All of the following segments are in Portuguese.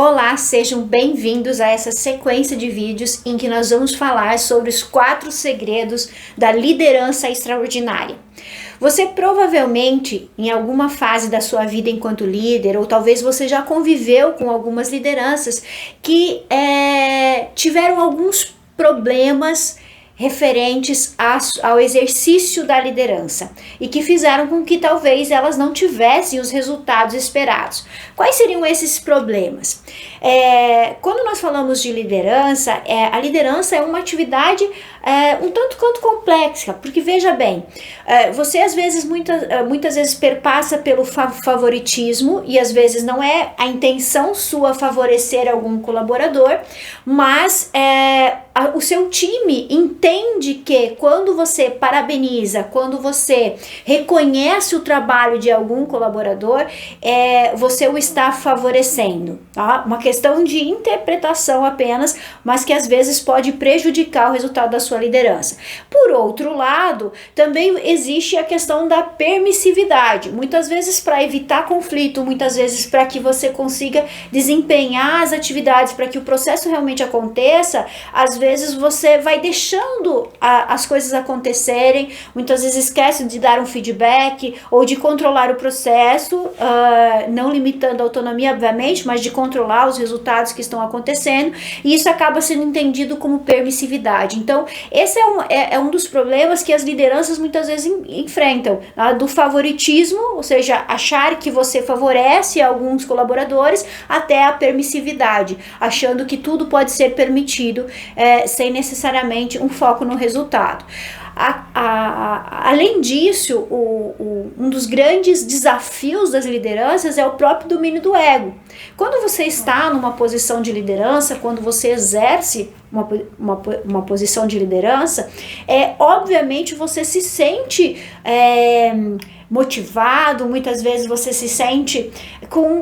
Olá, sejam bem-vindos a essa sequência de vídeos em que nós vamos falar sobre os 4 segredos da liderança extraordinária. Você provavelmente, em alguma fase da sua vida enquanto líder, ou talvez você já conviveu com algumas lideranças que tiveram alguns problemas referentes ao exercício da liderança e que fizeram com que talvez elas não tivessem os resultados esperados. Quais seriam esses problemas? Quando nós falamos de liderança, a liderança é uma atividade um tanto quanto complexa, porque veja bem, você às vezes, muitas vezes perpassa pelo favoritismo e às vezes não é a intenção sua favorecer algum colaborador, mas o seu time entende que quando você parabeniza, quando você reconhece o trabalho de algum colaborador, você o está favorecendo, tá? Uma questão de interpretação apenas, mas que às vezes pode prejudicar o resultado da sua liderança. Por outro lado, também existe a questão da permissividade, muitas vezes para evitar conflito, muitas vezes para que você consiga desempenhar as atividades, para que o processo realmente aconteça. Às vezes você vai deixando as coisas acontecerem, muitas vezes esquece de dar um feedback ou de controlar o processo, não limitando a autonomia, obviamente, mas de controlar os resultados que estão acontecendo, e isso acaba sendo entendido como permissividade. Então, esse é um dos problemas que as lideranças muitas vezes enfrentam, do favoritismo, ou seja, achar que você favorece alguns colaboradores, até a permissividade, achando que tudo pode ser permitido, sem necessariamente um foco no resultado. Além disso, um dos grandes desafios das lideranças é o próprio domínio do ego. Quando você está numa posição de liderança, quando você exerce uma posição de liderança, obviamente você se sente motivado, muitas vezes você se sente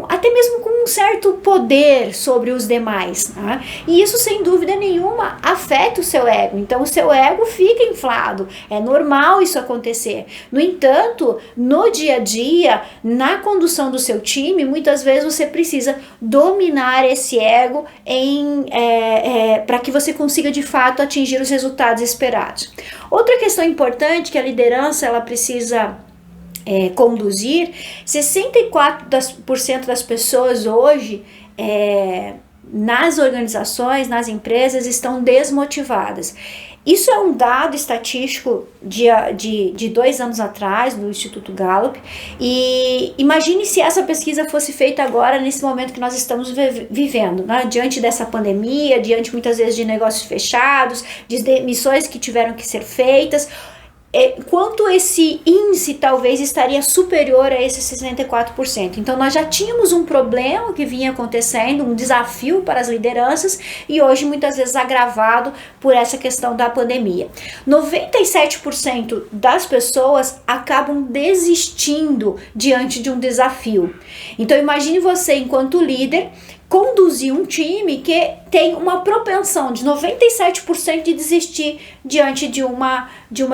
até mesmo com um certo poder sobre os demais, tá? E isso sem dúvida nenhuma afeta o seu ego, então o seu ego fica inflado, é normal isso acontecer. No entanto, no dia a dia, na condução do seu time, muitas vezes você precisa dominar esse ego para que você consiga de fato atingir os resultados esperados. Outra questão importante que a liderança ela precisa conduzir, 64% das pessoas hoje nas organizações, nas empresas, estão desmotivadas. Isso é um dado estatístico de 2 anos atrás, do Instituto Gallup, e imagine se essa pesquisa fosse feita agora, nesse momento que nós estamos vivendo, né? Diante dessa pandemia, diante muitas vezes de negócios fechados, de demissões que tiveram que ser feitas. Quanto esse índice talvez estaria superior a esse 64%. Então nós já tínhamos um problema que vinha acontecendo, um desafio para as lideranças, e hoje muitas vezes agravado por essa questão da pandemia. 97% das pessoas acabam desistindo diante de um desafio. Então imagine você, enquanto líder, conduzir um time que tem uma propensão de 97% de desistir diante de uma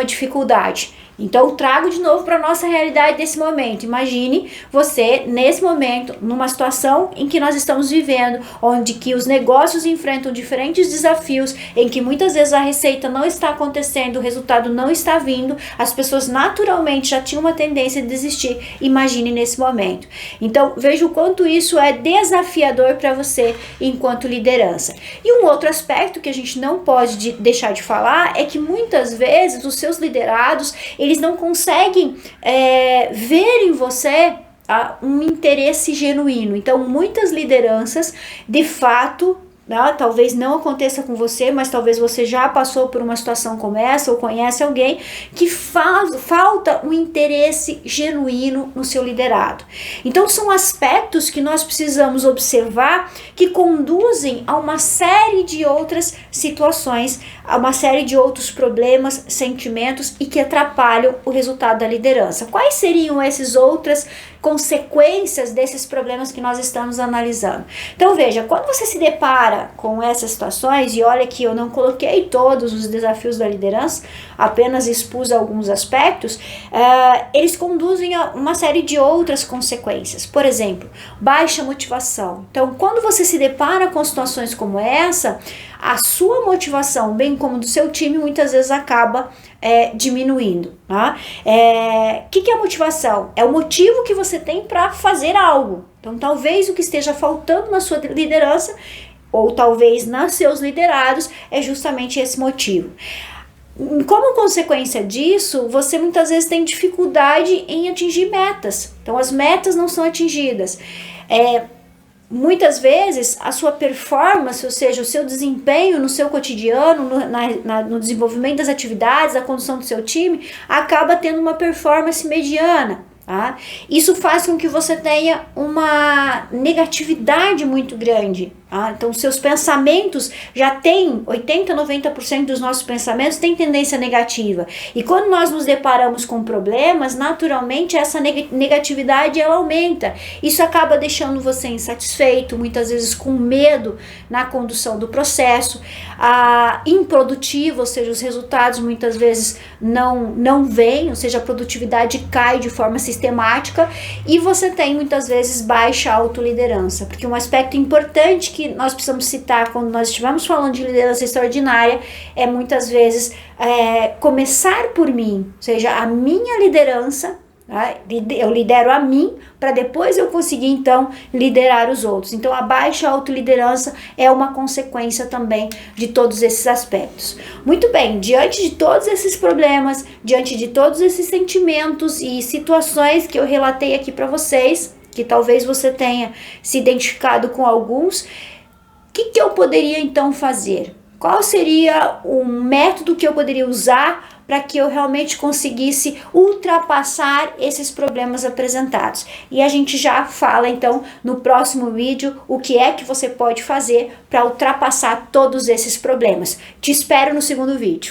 dificuldade. Então, eu trago de novo para a nossa realidade desse momento. Imagine você, nesse momento, numa situação em que nós estamos vivendo, onde que os negócios enfrentam diferentes desafios, em que muitas vezes a receita não está acontecendo, o resultado não está vindo, as pessoas naturalmente já tinham uma tendência de desistir. Imagine nesse momento. Então, veja o quanto isso é desafiador para você enquanto liderança. E um outro aspecto que a gente não pode deixar de falar é que muitas vezes os seus liderados, eles não conseguem ver em você um interesse genuíno. Então, muitas lideranças, de fato, talvez não aconteça com você, mas talvez você já passou por uma situação como essa, ou conhece alguém que falta um interesse genuíno no seu liderado. Então são aspectos que nós precisamos observar que conduzem a uma série de outras situações, a uma série de outros problemas, sentimentos e que atrapalham o resultado da liderança. Quais seriam essas outras consequências desses problemas que nós estamos analisando. Então veja, quando você se depara com essas situações, e olha que eu não coloquei todos os desafios da liderança, apenas expus alguns aspectos, eles conduzem a uma série de outras consequências. Por exemplo, baixa motivação. Então, quando você se depara com situações como essa, a sua motivação, bem como do seu time, muitas vezes acaba diminuindo. Tá? Que é a motivação? É o motivo que você tem para fazer algo. Então, talvez o que esteja faltando na sua liderança, ou talvez nos seus liderados, é justamente esse motivo. Como consequência disso, você muitas vezes tem dificuldade em atingir metas. Então, as metas não são atingidas. Muitas vezes, a sua performance, ou seja, o seu desempenho no seu cotidiano, no desenvolvimento das atividades, da condução do seu time, acaba tendo uma performance mediana. Tá? Isso faz com que você tenha uma negatividade muito grande. Tá? Então, seus pensamentos já têm 80, 90% dos nossos pensamentos têm tendência negativa. E quando nós nos deparamos com problemas, naturalmente essa negatividade ela aumenta. Isso acaba deixando você insatisfeito, muitas vezes com medo na condução do processo, improdutivo, ou seja, os resultados muitas vezes não vêm, ou seja, a produtividade cai de forma sistemática e você tem muitas vezes baixa autoliderança, porque um aspecto importante que nós precisamos citar quando nós estivermos falando de liderança extraordinária é muitas vezes começar por mim, ou seja, a minha liderança, tá? Eu lidero a mim para depois eu conseguir então liderar os outros. Então a baixa autoliderança é uma consequência também de todos esses aspectos. Muito bem, diante de todos esses problemas, diante de todos esses sentimentos e situações que eu relatei aqui para vocês, que talvez você tenha se identificado com alguns, o que eu poderia então fazer? Qual seria o método que eu poderia usar para que eu realmente conseguisse ultrapassar esses problemas apresentados? E a gente já fala então no próximo vídeo o que é que você pode fazer para ultrapassar todos esses problemas. Te espero no segundo vídeo.